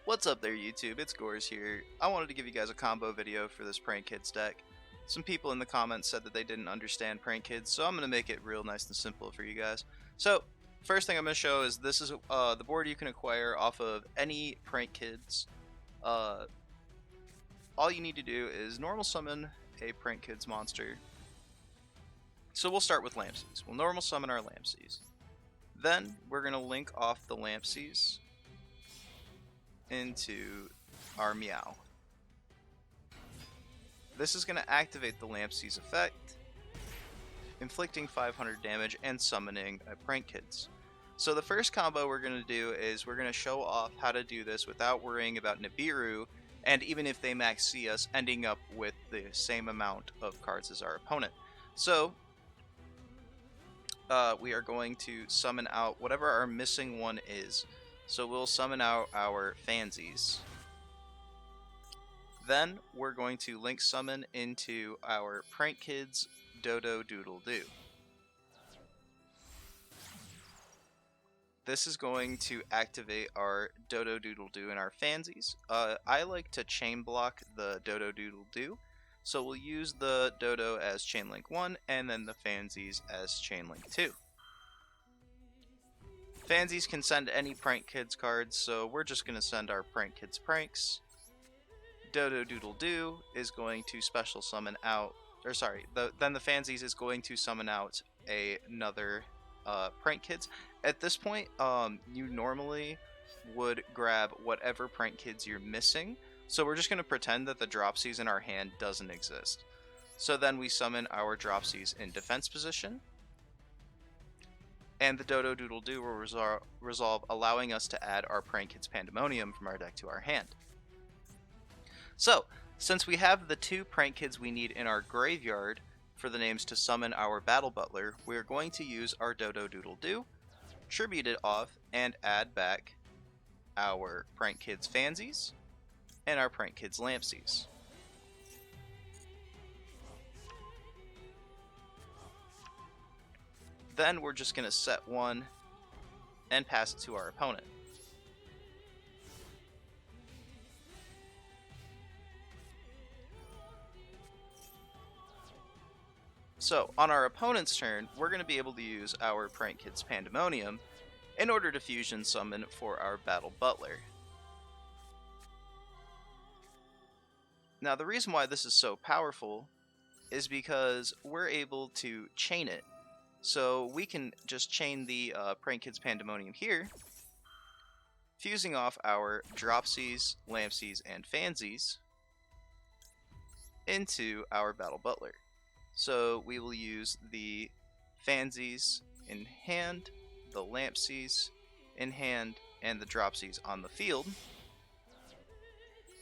What's up there, YouTube? It's Gores here. I wanted to give you guys a combo video for this Prank Kids deck. Some people in the comments said that they didn't understand Prank Kids, so I'm going to make it real nice and simple for you guys. So, first thing I'm going to show is this is the board you can acquire off of any Prank Kids. All you need to do is normal summon a Prank Kids monster. So we'll start with Lampsies. We'll normal summon our Lampsies. Then we're going to link off the Lampsies into our Meow. This is going to activate the Lampsies effect, inflicting 500 damage and summoning a Prank Kids. So the first combo we're going to do is we're going to show off how to do this without worrying about Nibiru, and even if they max C us, ending up with the same amount of cards as our opponent. So we are going to summon out whatever our missing one is. So we'll summon out our Fansies. Then we're going to link summon into our Prank Kids Dodo Doodle Doo. This is going to activate our Dodo Doodle Doo and our Fansies. I like to chain block the Dodo Doodle Doo, so we'll use the Dodo as chain link 1 and then the Fansies as chain link 2. Fansies can send any Prank Kids cards, so we're just going to send our Prank Kids pranks. Dodo Doodle Doo is going to special summon out, then the Fansies is going to summon out another Prank Kids. At this point, you normally would grab whatever Prank Kids you're missing, so we're just going to pretend that the Dropsies in our hand doesn't exist. So then we summon our Dropsies in defense position, and the Dodo Doodle Doo will resolve, allowing us to add our Prank Kids Pandemonium from our deck to our hand. So, since we have the two Prank Kids we need in our graveyard for the names to summon our Battle Butler, we're going to use our Dodo Doodle Doo, tribute it off, and add back our Prank Kids Fansies and our Prank Kids Lampsies. Then we're just going to set one and pass it to our opponent. So, on our opponent's turn, we're going to be able to use our Prank Kids Pandemonium in order to fusion summon for our Battle Butler. Now, the reason why this is so powerful is because we're able to chain it. So we can just chain the Prank Kids Pandemonium here, fusing off our Dropsies, Lampsies, and Fansies into our Battle Butler. So we will use the Fansies in hand, the Lampsies in hand, and the Dropsies on the field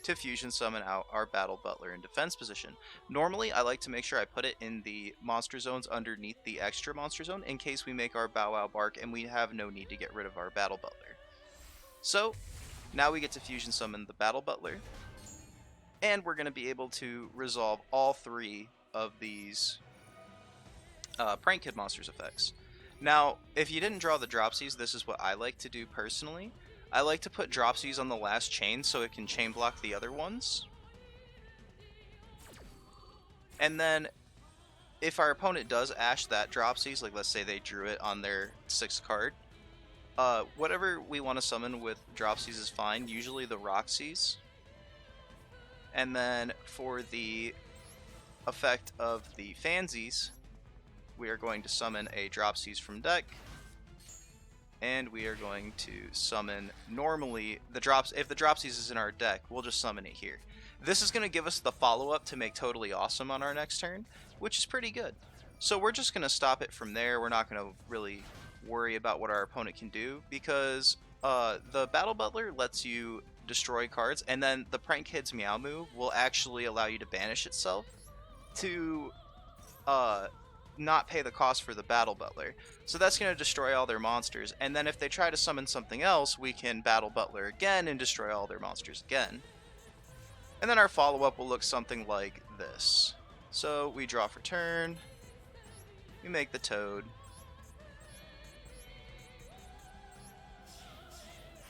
to fusion summon out our Battle Butler in defense position. Normally, I like to make sure I put it in the monster zones underneath the extra monster zone in case we make our Bow Wow bark and we have no need to get rid of our Battle Butler. So, now we get to fusion summon the Battle Butler, and we're going to be able to resolve all three of these Prank Kid monsters effects. Now, if you didn't draw the Dropsies, this is what I like to do personally. I like to put Dropsies on the last chain so it can chain block the other ones. And then, if our opponent does ash that Dropsies, like let's say they drew it on their 6th card, whatever we want to summon with Dropsies is fine, usually the Roxies. And then for the effect of the Fansies, we are going to summon a Dropsies from deck. And we are going to summon normally the drops. If the Dropsies is in our deck, we'll just summon it here. This is going to give us the follow-up to make Totally Awesome on our next turn, which is pretty good. So we're just going to stop it from there. We're not going to really worry about what our opponent can do because the Battle Butler lets you destroy cards, and then the Prank Kids Meow move will actually allow you to banish itself to not pay the cost for the Battle Butler. So that's going to destroy all their monsters, and then if they try to summon something else, we can Battle Butler again and destroy all their monsters again. And then our follow-up will look something like this. So we draw for turn, we make the Toad,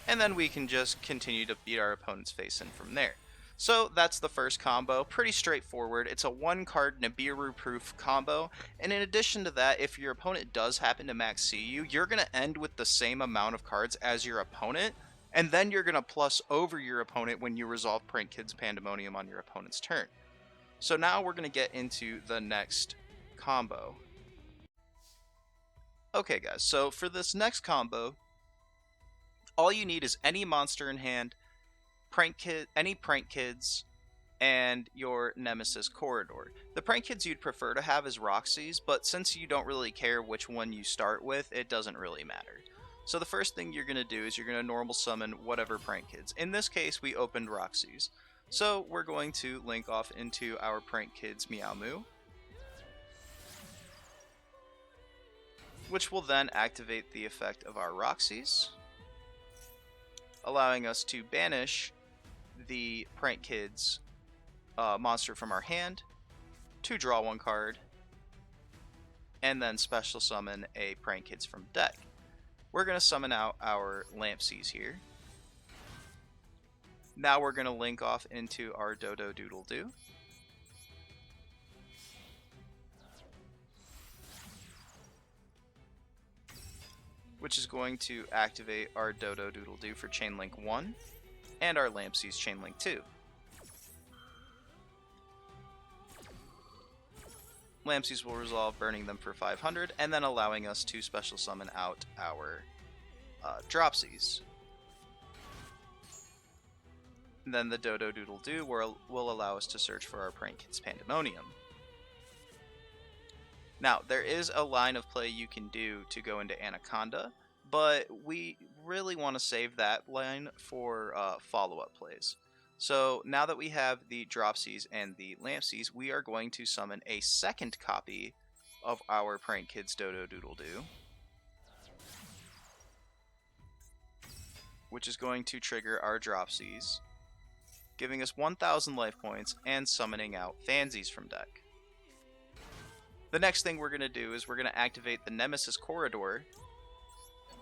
and then we can just continue to beat our opponent's face in from there. So that's the first combo, pretty straightforward. It's a 1-card Nibiru-proof combo, and in addition to that, if your opponent does happen to max C you, you're going to end with the same amount of cards as your opponent, and then you're going to plus over your opponent when you resolve Prank Kid's Pandemonium on your opponent's turn. So now we're going to get into the next combo. Okay guys, so for this next combo, all you need is any monster in hand, any Prank Kids, and your Nemesis Corridor. The Prank Kids you'd prefer to have is Roxy's, but since you don't really care which one you start with, it doesn't really matter. So the first thing you're going to do is you're going to normal summon whatever Prank Kids. In this case, we opened Roxy's. So we're going to link off into our Prank Kids Meow Moo, which will then activate the effect of our Roxy's, allowing us to banish the Prank Kids monster from our hand, to draw 1 card, and then special summon a Prank Kids from deck. We're going to summon out our Lampsies here. Now we're going to link off into our Dodo Doodle Doo. Which is going to activate our Dodo Doodle Doo for Chainlink 1, and our Lampsies Chainlink 2. Lampsies will resolve, burning them for 500, and then allowing us to special summon out our Dropsies. And then the Dodo Doodle Doo will allow us to search for our Prank Kids Pandemonium. Now, there is a line of play you can do to go into Anaconda, but we really want to save that line for follow-up plays. So now that we have the Dropsies and the Lampsies, we are going to summon a second copy of our Prank Kids Dodo Doodle Doo, which is going to trigger our Dropsies, giving us 1,000 life points and summoning out Fansies from deck. The next thing we're going to do is we're going to activate the Nemesis Corridor,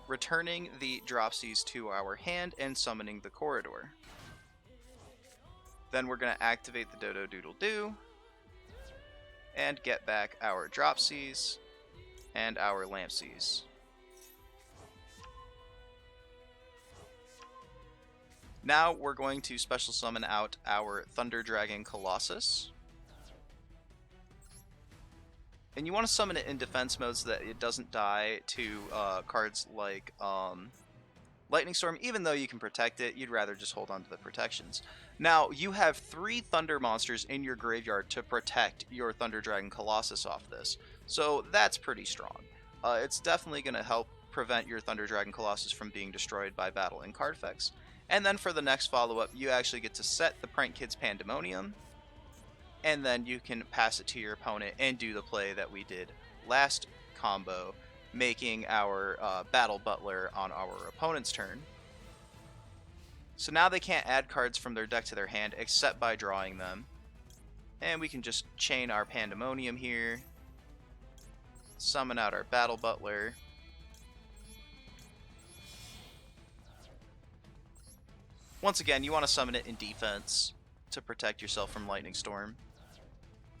returning the Dropsies to our hand and summoning the Corridor. Then we're going to activate the Dodo Doodle Doo and get back our Dropsies and our Lampsies. Now we're going to special summon out our Thunder Dragon Colossus. And you want to summon it in defense mode so that it doesn't die to cards like Lightning Storm. Even though you can protect it, you'd rather just hold on to the protections. Now, you have 3 Thunder monsters in your graveyard to protect your Thunder Dragon Colossus off this. So that's pretty strong. It's definitely going to help prevent your Thunder Dragon Colossus from being destroyed by battle and card effects. And then for the next follow-up, you actually get to set the Prank Kids Pandemonium, and then you can pass it to your opponent and do the play that we did last combo, making our Battle Butler on our opponent's turn. So now they can't add cards from their deck to their hand except by drawing them. And we can just chain our Pandemonium here, summon out our Battle Butler, once again, you want to summon it in defense to protect yourself from Lightning Storm.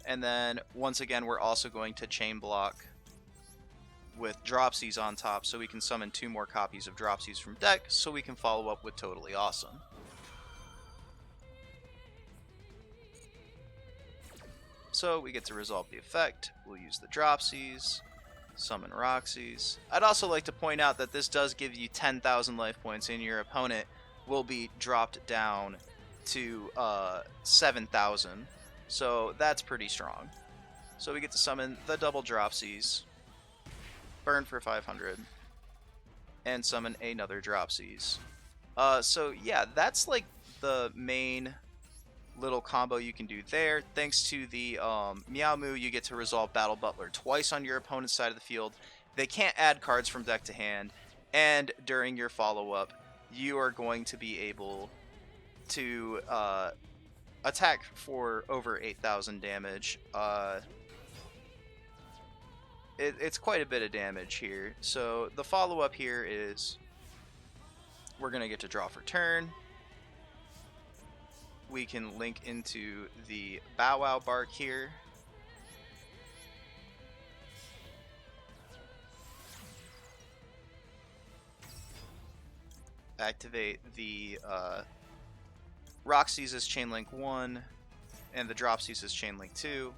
And then, once again, we're also going to chain block with Dropsies on top, so we can summon 2 more copies of Dropsies from deck, so we can follow up with Totally Awesome. So we get to resolve the effect. We'll use the Dropsies, summon Roxy's. I'd also like to point out that this does give you 10,000 life points, and your opponent will be dropped down to 7,000. So that's pretty strong. So we get to summon the double Dropsies, burn for 500, and summon another Dropsies. So yeah, that's like the main little combo you can do there. Thanks to the Meow Moo, you get to resolve Battle Butler twice on your opponent's side of the field. They can't add cards from deck to hand, and during your follow-up, you are going to be able to attack for over 8,000 damage. It's quite a bit of damage here. So the follow-up here is we're going to get to draw for turn. We can link into the Bow Wow Bark here. Activate the Roxy's as Chainlink 1 and the Dropsies as Chainlink 2.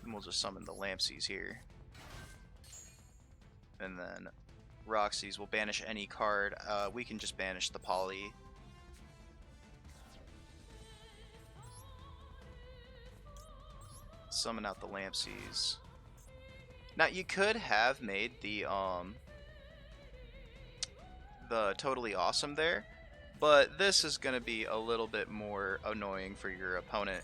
And we'll just summon the Lampsies here. And then Roxy's will banish any card. We can just banish the Poly. Summon out the Lampsies. Now you could have made the Totally Awesome there, but this is going to be a little bit more annoying for your opponent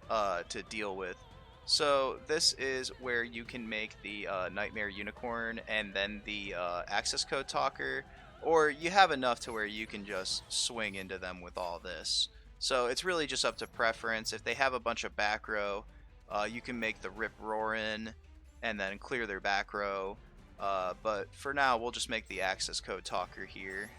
to deal with. So this is where you can make the Nightmare Unicorn and then the access code talker, or you have enough to where you can just swing into them with all this. So it's really just up to preference. If they have a bunch of back row, you can make the Rip Roarin' and then clear their back row. But for now, we'll just make the access code talker here.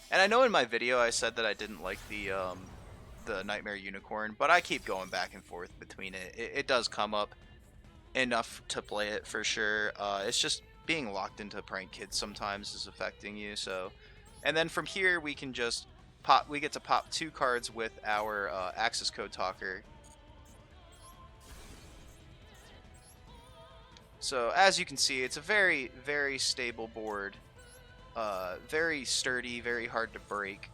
And I know in my video I said that I didn't like the Nightmare Unicorn, but I keep going back and forth between it. It does come up enough to play it for sure. It's just being locked into Prank Kids sometimes is affecting you. So, and then from here we can just pop. We get to pop 2 cards with our access code talker. So as you can see, it's a very, very stable board. Very sturdy, very hard to break.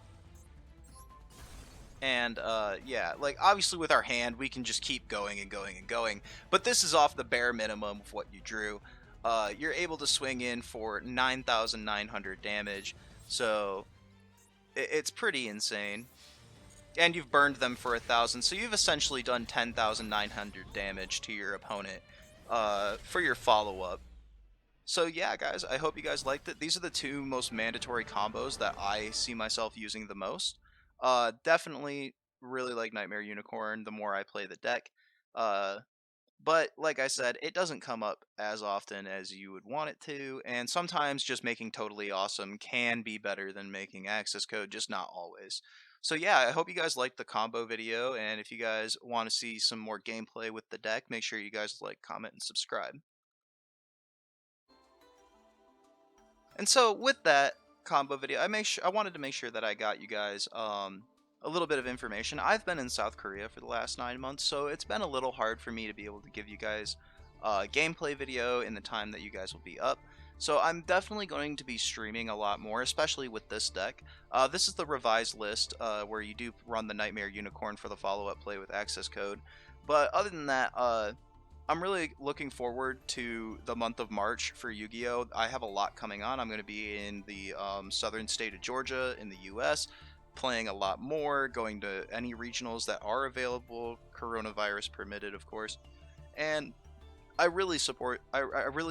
And yeah, like obviously with our hand, we can just keep going and going and going. But this is off the bare minimum of what you drew. You're able to swing in for 9,900 damage. So it's pretty insane. And you've burned them for 1,000. So you've essentially done 10,900 damage to your opponent for your follow-up. So yeah, guys, I hope you guys liked it. These are the 2 most mandatory combos that I see myself using the most. Definitely really like Nightmare Unicorn the more I play the deck. But like I said, it doesn't come up as often as you would want it to, and sometimes just making Totally Awesome can be better than making access code, just not always. So yeah, I hope you guys liked the combo video, and if you guys want to see some more gameplay with the deck, make sure you guys like, comment, and subscribe. And so with that combo video, I wanted to make sure that I got you guys a little bit of information. I've been in South Korea for the last 9 months, so it's been a little hard for me to be able to give you guys a gameplay video in the time that you guys will be up. So I'm definitely going to be streaming a lot more, especially with this deck. This is the revised list where you do run the Nightmare Unicorn for the follow-up play with access code. But other than that, I'm really looking forward to the month of March for Yu-Gi-Oh! I have a lot coming on. I'm going to be in the southern state of Georgia in the U.S., playing a lot more, going to any regionals that are available, coronavirus permitted, of course. And I really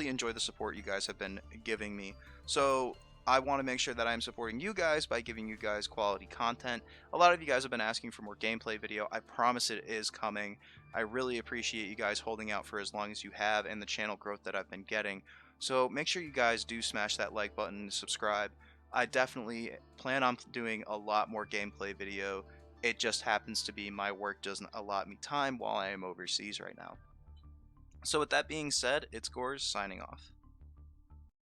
enjoy the support you guys have been giving me. So I want to make sure that I'm supporting you guys by giving you guys quality content. A lot of you guys have been asking for more gameplay video. I promise it is coming. I really appreciate you guys holding out for as long as you have and the channel growth that I've been getting. So make sure you guys do smash that like button and subscribe. I definitely plan on doing a lot more gameplay video. It just happens to be my work doesn't allot me time while I am overseas right now. So with that being said, it's Gores signing off.